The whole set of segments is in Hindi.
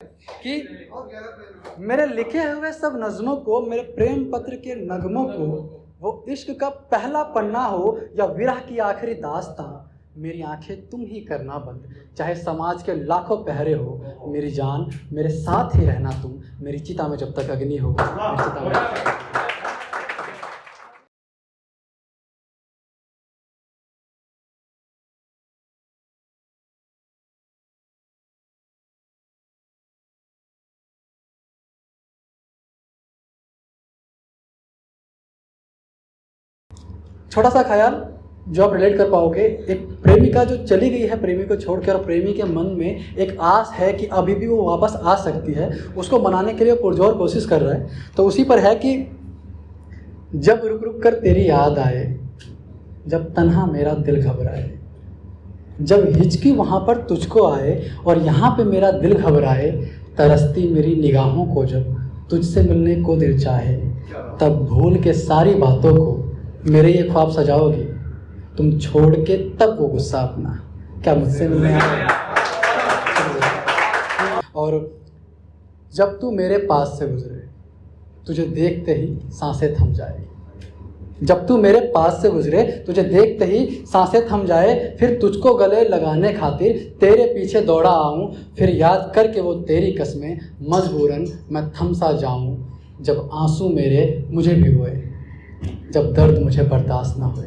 कि मेरे लिखे हुए सब नज़्मों को, मेरे प्रेम पत्र के नगमों को, वो इश्क का पहला पन्ना हो या विरह की आखिरी दास्तां, मेरी आंखें तुम ही करना बंद। चाहे समाज के लाखों पहरे हो, मेरी जान मेरे साथ ही रहना तुम। मेरी चिता में जब तक अग्नि हो, मेरी चिता में। छोटा सा ख्याल जो आप रिलेट कर पाओगे। एक प्रेमिका जो चली गई है प्रेमी को छोड़कर, और प्रेमी के मन में एक आस है कि अभी भी वो वापस आ सकती है, उसको मनाने के लिए पुरजोर कोशिश कर रहा है। तो उसी पर है कि जब रुक रुक कर तेरी याद आए, जब तन्हा मेरा दिल घबराए, जब हिचकी वहाँ पर तुझको आए और यहाँ पे मेरा दिल घबराए, तरसती मेरी निगाहों को जब तुझसे मिलने को दिल चाहे, तब भूल के सारी बातों को मेरे ये ख्वाब सजाओगी, तुम छोड़ के तब वो गुस्सा अपना क्या मुझसे मिलने आया। और जब तू मेरे पास से गुजरे, तुझे देखते ही सांसें थम जाएगी। जब तू मेरे पास से गुजरे, तुझे देखते ही सांसें थम जाए, फिर तुझको गले लगाने खातिर तेरे पीछे दौड़ा आऊँ, फिर याद करके वो तेरी कसमें मजबूरन मैं थम सा जाऊँ। जब आंसू मेरे मुझे भिगोए, जब दर्द मुझे बर्दाश्त ना होए,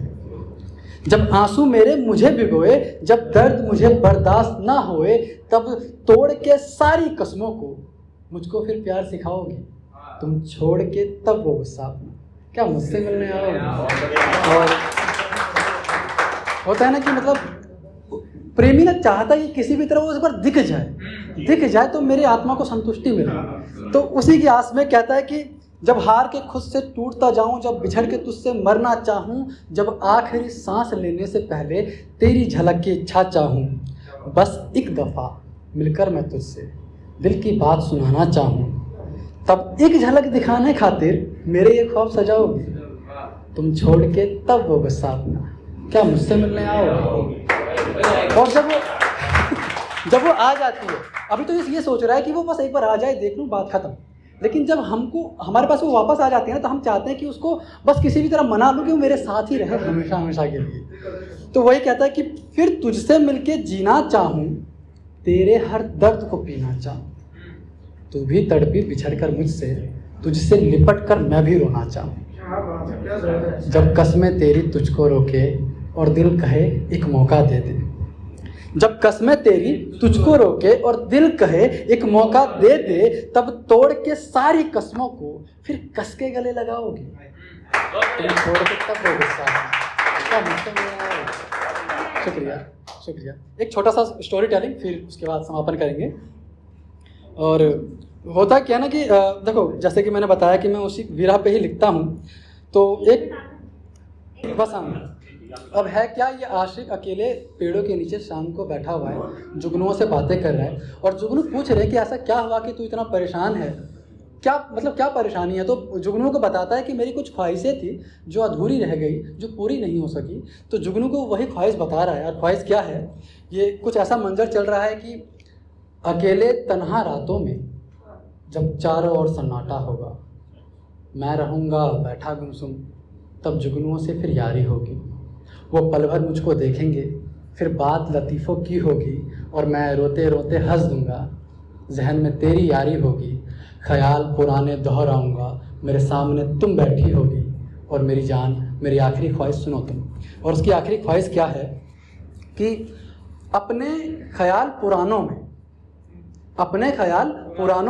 जब आंसू मेरे मुझे भिगोए, जब दर्द मुझे बर्दाश्त ना होए, तब तोड़ के सारी कसमों को मुझको फिर प्यार सिखाओगी, तुम छोड़ के तब वो गुस्सा अपना क्या मुझसे मिलने आओगे। और होता है ना कि मतलब प्रेमी ना चाहता है कि किसी भी तरह वो इस बार दिख जाए तो मेरी आत्मा को संतुष्टि मिले। तो उसी की आस में कहता है कि जब हार के खुद से टूटता जाऊं, जब बिछड़ के तुझसे मरना चाहूं, जब आखिरी सांस लेने से पहले तेरी झलक की इच्छा चाहूं, बस एक दफ़ा मिलकर मैं तुझसे दिल की बात सुनाना चाहूं, तब एक झलक दिखाने खातिर मेरे ये ख्वाब सजाओगे, तुम छोड़ के तब वो गुस्सा अपना क्या मुझसे मिलने आओगे। और जब वो आ जाती है, अभी तो ये सोच रहा है कि वो बस एक बार आ जाए, देख लूँ, बात खत्म। लेकिन जब हमारे पास वो वापस आ जाती है ना, तो हम चाहते हैं कि उसको बस किसी भी तरह मना लूँ कि वो मेरे साथ ही रहे हमेशा हमेशा के लिए। तो वही कहता है कि फिर तुझसे मिलके जीना चाहूँ, तेरे हर दर्द को पीना चाहूँ, तू भी तड़पी बिछड़ कर मुझसे, तुझसे लिपट कर मैं भी रोना चाहूँ। जब कसमें तेरी तुझको रोके और दिल कहे एक मौका दे दे, जब कसमें तेरी तुझको रोके और दिल कहे एक मौका दे दे, तब तोड़ के सारी कसमों को फिर कस के गले लगाओगे, तुम छोड़ के तब वो गुस्सा क्या मुझसे मिलने आओगे। शुक्रिया। एक छोटा सा स्टोरी टेलिंग, फिर उसके बाद समापन करेंगे। और होता क्या ना कि देखो, जैसे कि मैंने बताया कि मैं उसी विरह पे ही लिखता हूँ। तो एक बस अब है क्या, ये आशिक अकेले पेड़ों के नीचे शाम को बैठा हुआ है, जुगनुओं से बातें कर रहा है, और जुगनू पूछ रहे कि ऐसा क्या हुआ कि तू इतना परेशान है, क्या मतलब क्या परेशानी है। तो जुगनू को बताता है कि मेरी कुछ ख्वाहिशें थी जो अधूरी रह गई, जो पूरी नहीं हो सकी। तो जुगनू को वही ख्वाहिश बता रहा है, और ख्वाहिश क्या है, ये कुछ ऐसा मंजर चल रहा है कि अकेले तन्हा रातों में जब चारों ओर सन्नाटा होगा, मैं रहूँगा बैठा गुमसुम, तब जुगनुओं से फिर यारी होगी। वो पल भर मुझको देखेंगे, फिर बात लतीफ़ों की होगी, और मैं रोते रोते हंस दूँगा, जहन में तेरी यारी होगी, ख्याल पुराने दोहराऊँगा, मेरे सामने तुम बैठी होगी, और मेरी जान मेरी आखिरी ख्वाहिश सुनो तुम। और उसकी आखिरी ख्वाहिश क्या है कि अपने ख्याल पुरानों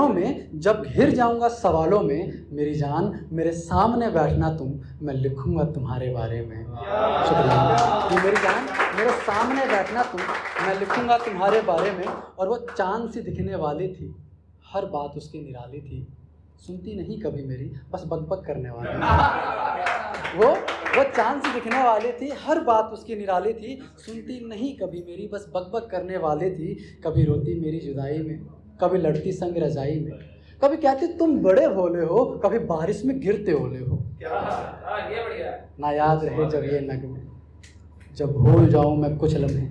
में जब घिर जाऊंगा सवालों में, मेरी जान मेरे सामने बैठना तुम, मैं लिखूंगा तुम्हारे बारे में। शुक्रिया। कि मेरी जान मेरे सामने बैठना तुम, मैं लिखूंगा तुम्हारे बारे में। और वो चांद सी दिखने वाली थी, हर बात उसकी निराली थी, सुनती नहीं कभी मेरी, बस बकबक करने वाली थी। वो चांद सी दिखने वाली थी, हर बात उसकी निराली थी, सुनती नहीं कभी मेरी, बस बकबक करने वाली थी। कभी रोती मेरी जुदाई में, कभी लड़ती संग रजाई में, कभी कहती तुम बड़े भोले हो, कभी बारिश में गिरते ओले हो। ना याद रहे जब ये नगमे, जब भूल जाऊं मैं कुछ लम्हे,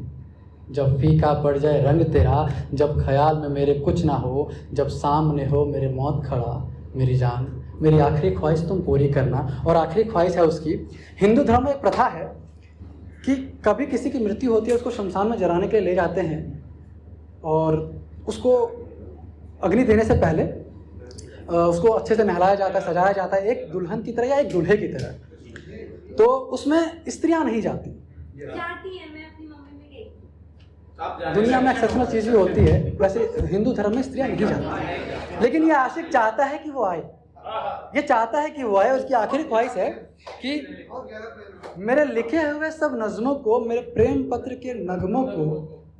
जब फीका पड़ जाए रंग तेरा, जब ख्याल में मेरे कुछ ना हो, जब सामने हो मेरे मौत खड़ा, मेरी जान मेरी आखिरी ख्वाहिश तुम पूरी करना। और आखिरी ख्वाहिश है उसकी, हिंदू धर्म में एक प्रथा है कि कभी किसी की मृत्यु होती है उसको शमशान में जलाने के लिए ले जाते हैं और उसको अग्नि देने से पहले उसको अच्छे से नहलाया जाता है, सजाया जाता है, एक दुल्हन की तरह या एक दूल्हे की तरह। तो उसमें स्त्रियां नहीं जाती। जाती है, मैं अपनी मम्मी में गई। दुनिया में एक्सेप्शनल चीज़ भी होती है, वैसे हिंदू धर्म में स्त्रियां नहीं जाती। लेकिन ये आशिक चाहता है कि वो आए, ये चाहता है कि वो आए। उसकी आखिरी ख्वाहिश है कि मेरे लिखे हुए सब नज़्मों को, मेरे प्रेम पत्र के नगमों को,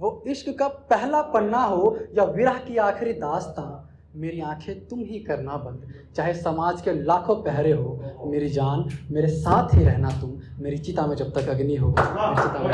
वो इश्क का पहला पन्ना हो या विरह की आखिरी दास्तां, मेरी आंखें तुम ही करना बंद। चाहे समाज के लाखों पहरे हो, मेरी जान मेरे साथ ही रहना तुम। मेरी चिता में जब तक अग्नि हो, मेरी चिता में